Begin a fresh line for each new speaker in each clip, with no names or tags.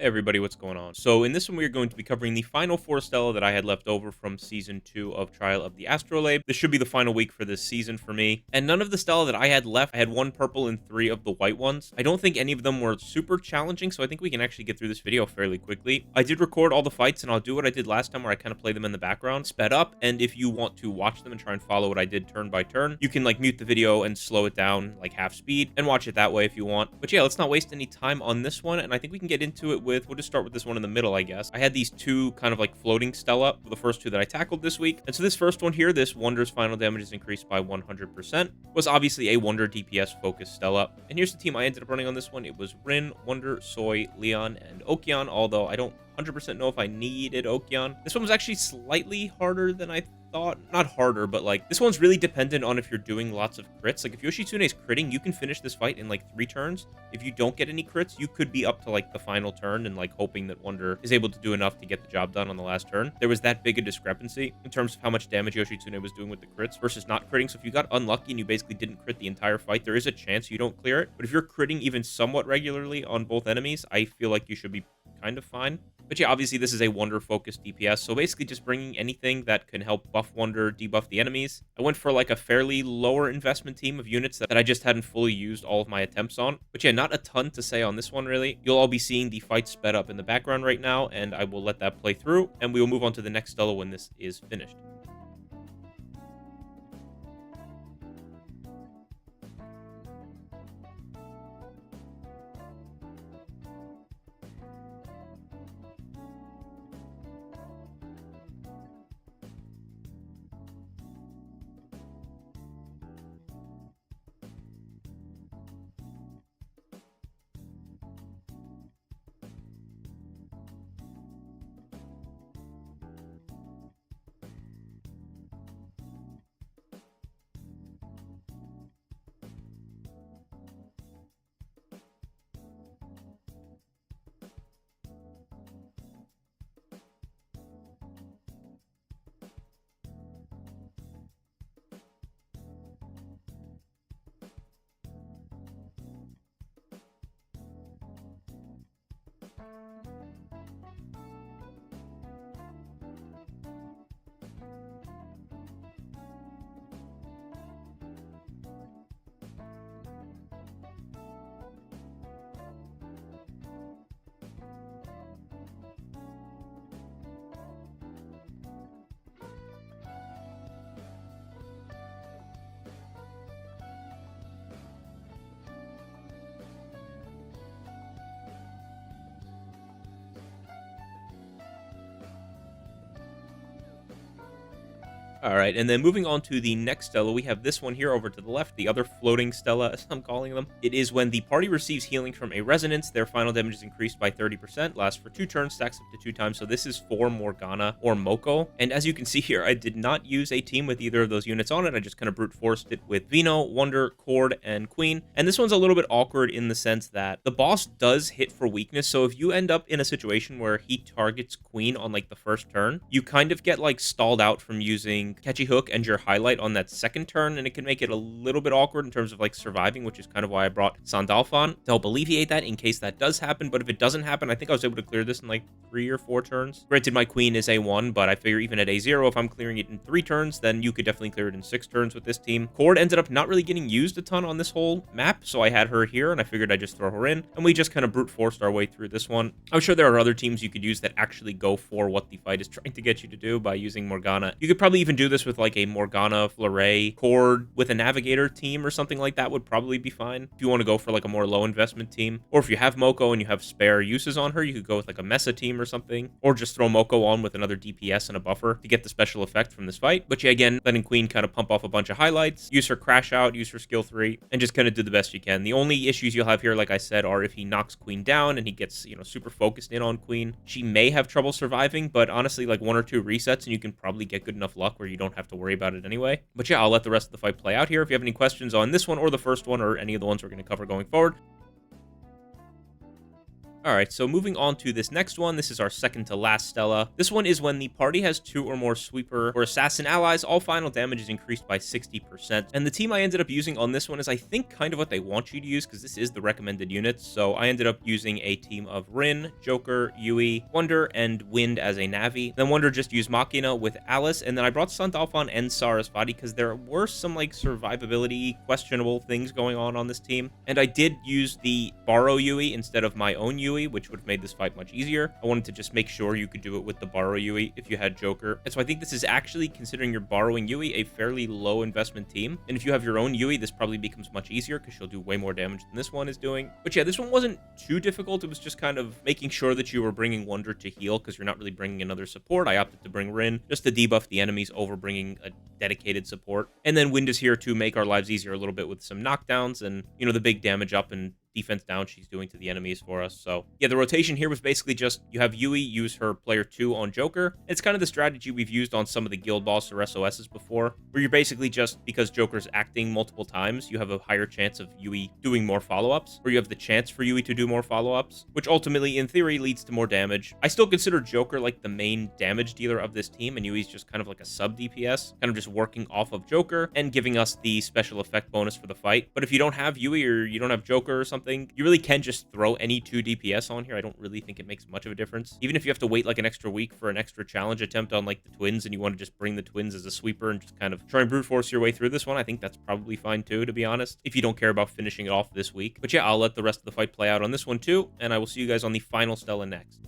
Hey everybody, what's going on? So in this one, we are going to be covering the final 4 Stella that I had left over from Season 2 of Trial of the Astrolabe. This should be the final week for this season for me. And none of the Stella that I had left, I had 1 purple and 3 of the white ones. I don't think any of them were super challenging, so I think we can actually get through this video fairly quickly. I did record all the fights, and I'll do what I did last time where I kind of play them in the background, sped up, and if you want to watch them and try and follow what I did turn by turn, you can like mute the video and slow it down like half speed and watch it that way if you want. But yeah, let's not waste any time on this one, and I think we can get into it with, we'll just start with this one in the middle, I guess. I had these 2 kind of like floating Stella, the first 2 that I tackled this week. And so this first one here, this Wonder's final damage is increased by 100%, was obviously a Wonder DPS focused Stella. And here's the team I ended up running on this one. It was Rin, Wonder, Soy, Leon, and Okeon, although I don't 100% know if I needed Okeon. This one was actually slightly harder than I thought. Not harder, but like this one's really dependent on if you're doing lots of crits. Like if Yoshitsune is critting, you can finish this fight in like 3 turns. If you don't get any crits, you could be up to like the final turn and like hoping that Wonder is able to do enough to get the job done on the last turn. There was that big a discrepancy in terms of how much damage Yoshitsune was doing with the crits versus not critting. So if you got unlucky and you basically didn't crit the entire fight, there is a chance you don't clear it. But if you're critting even somewhat regularly on both enemies, I feel like you should be kind of fine. But yeah, obviously this is a Wonder-focused DPS, so basically just bringing anything that can help buff Wonder, debuff the enemies. I went for like a fairly lower investment team of units that I just hadn't fully used all of my attempts on. But yeah, not a ton to say on this one, really. You'll all be seeing the fight sped up in the background right now, and I will let that play through, and we will move on to the next Stella when this is finished. All right, and then moving on to the next Stella, we have this one here over to the left, the other floating Stella, as I'm calling them. It is when the party receives healing from a resonance, their final damage is increased by 30%, lasts for 2 turns, stacks up to 2 times, so this is for Morgana or Moko. And as you can see here, I did not use a team with either of those units on it, I just kind of brute forced it with Vino, Wonder, Cord, and Queen. And this one's a little bit awkward in the sense that the boss does hit for weakness, so if you end up in a situation where he targets Queen on like the first turn, you kind of get like stalled out from using Catchy Hook and your highlight on that second turn, and it can make it a little bit awkward in terms of like surviving, which is kind of why I brought Sandalphon to help alleviate that in case that does happen. But if it doesn't happen, I think I was able to clear this in like 3 or 4 turns. Granted, my Queen is A1, but I figure even at A0, if I'm clearing it in 3 turns, then you could definitely clear it in 6 turns with this team. Cord ended up not really getting used a ton on this whole map, so I had her here, and I figured I'd just throw her in, and we just kind of brute forced our way through this one. I'm sure there are other teams you could use that actually go for what the fight is trying to get you to do by using Morgana. You could probably even do this with like a Morgana, Fleuret, Cord with a Navigator team or something like that would probably be fine. If you want to go for like a more low investment team, or if you have Moko and you have spare uses on her, you could go with like a Mesa team or something, or just throw Moko on with another DPS and a buffer to get the special effect from this fight. But yeah, again, letting Queen kind of pump off a bunch of highlights, use her crash out, use her skill 3, and just kind of do the best you can. The only issues you'll have here, like I said, are if he knocks Queen down and he gets, you know, super focused in on Queen. She may have trouble surviving, but honestly, like 1 or 2 resets and you can probably get good enough luck where you don't have to worry about it anyway. But yeah, I'll let the rest of the fight play out here. If you have any questions on this one or the first one or any of the ones we're going to cover going forward, Alright, so moving on to this next one, this is our second to last Stella. This one is when the party has 2 or more sweeper or assassin allies, all final damage is increased by 60%. And the team I ended up using on this one is I think kind of what they want you to use, because this is the recommended units. So I ended up using a team of Rin, Joker, Yui, Wonder, and Wind as a Navi. Then Wonder just used Machina with Alice, and then I brought Sandalphon and Sarasvati because there were some like survivability questionable things going on this team. And I did use the borrow Yui instead of my own Yui, which would have made this fight much easier. I wanted to just make sure you could do it with the borrow Yui if you had Joker. And so I think this is actually, considering you're borrowing Yui, a fairly low investment team. And if you have your own Yui, this probably becomes much easier because she'll do way more damage than this one is doing. But yeah, this one wasn't too difficult. It was just kind of making sure that you were bringing Wonder to heal because you're not really bringing another support. I opted to bring Rin just to debuff the enemies over bringing a dedicated support. And then Wind is here to make our lives easier a little bit with some knockdowns and, you know, the big damage up and defense down she's doing to the enemies for us. So yeah, the rotation here was basically just you have Yui use her player 2 on Joker. It's kind of the strategy we've used on some of the guild boss or SOSs before, where you're basically just, because Joker's acting multiple times, you have a higher chance of Yui doing more follow-ups, or you have the chance for Yui to do more follow-ups, which ultimately in theory leads to more damage. I still consider Joker like the main damage dealer of this team, and Yui's just kind of like a sub DPS, kind of just working off of Joker and giving us the special effect bonus for the fight. But if you don't have Yui or you don't have Joker or something, you really can just throw any 2 DPS on here. I don't really think it makes much of a difference. Even if you have to wait like an extra week for an extra challenge attempt on like the twins and you want to just bring the twins as a sweeper and just kind of try and brute force your way through this one, I think that's probably fine too, to be honest, if you don't care about finishing it off this week. But yeah, I'll let the rest of the fight play out on this one too, and I will see you guys on the final Stella next.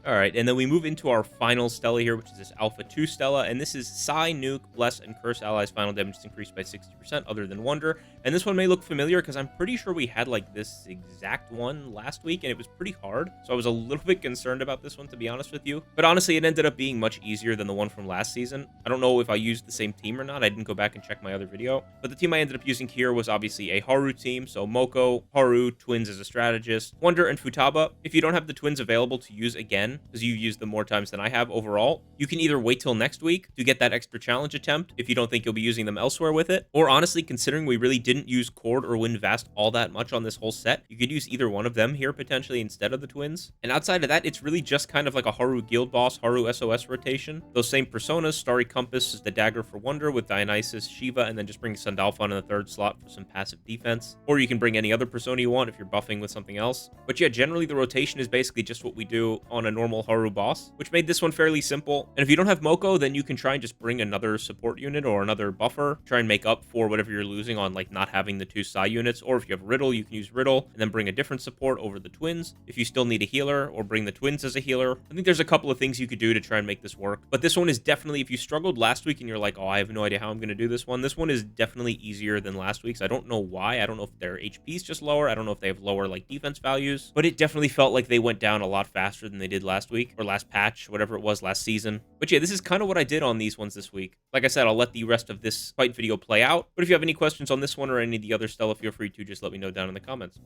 All right, and then we move into our final Stella here, which is this Alpha 2 Stella, and this is Psy, Nuke, Bless, and Curse allies final damage is increased by 60% other than Wonder. And this one may look familiar because I'm pretty sure we had like this exact one last week, and it was pretty hard, so I was a little bit concerned about this one, to be honest with you. But honestly, it ended up being much easier than the one from last season. I don't know if I used the same team or not. I didn't go back and check my other video, but the team I ended up using here was obviously a Haru team, so Moko, Haru, Twins as a strategist, Wonder, and Futaba. If you don't have the Twins available to use again, because you used them more times than I have overall, you can either wait till next week to get that extra challenge attempt if you don't think you'll be using them elsewhere with it, or honestly, considering we really didn't use Cord or Wind Vast all that much on this whole set, you could use either one of them here potentially instead of the Twins. And outside of that, it's really just kind of like a Haru Guild Boss, Haru SOS rotation. Those same personas, Starry Compass is the dagger for Wonder with Dionysus, Shiva, and then just bring Sandalphon in the 3rd slot for some passive defense. Or you can bring any other persona you want if you're buffing with something else. But yeah, generally the rotation is basically just what we do on a normal Haru boss, which made this one fairly simple. And if you don't have Moko, then you can try and just bring another support unit or another buffer, try and make up for whatever you're losing on like not having the 2 Psy units. Or if you have Riddle, you can use Riddle and then bring a different support over the Twins. If you still need a healer, or bring the Twins as a healer. I think there's a couple of things you could do to try and make this work. But this one is definitely, if you struggled last week and you're like, oh, I have no idea how I'm going to do this one is definitely easier than last week's. I don't know why. I don't know if their HP is just lower. I don't know if they have lower like defense values, but it definitely felt like they went down a lot faster than they did last week or last patch, whatever it was last season. But yeah, this is kind of what I did on these ones this week. Like I said, I'll let the rest of this fight video play out, but if you have any questions on this one or any of the other Stella, feel free to just let me know down in the comments.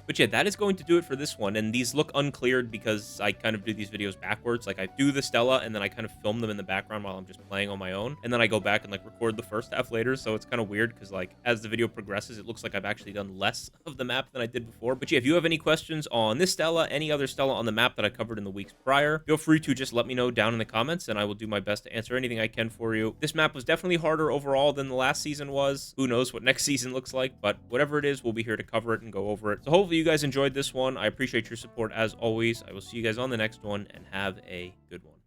But yeah, that is going to do it for this one. And these look uncleared because I kind of do these videos backwards. Like I do the Stella and then I kind of film them in the background while I'm just playing on my own. And then I go back and like record the first half later. So it's kind of weird because like as the video progresses, it looks like I've actually done less of the map than I did before. But yeah, if you have any questions on this Stella, any other Stella on the map that I covered in the weeks prior, feel free to just let me know down in the comments and I will do my best to answer anything I can for you. This map was definitely harder overall than the last season was. Who knows what next season looks like, but whatever it is, we'll be here to cover it and go over it. So hopefully you guys enjoyed this one. I appreciate your support as always. I will see you guys on the next one and have a good one.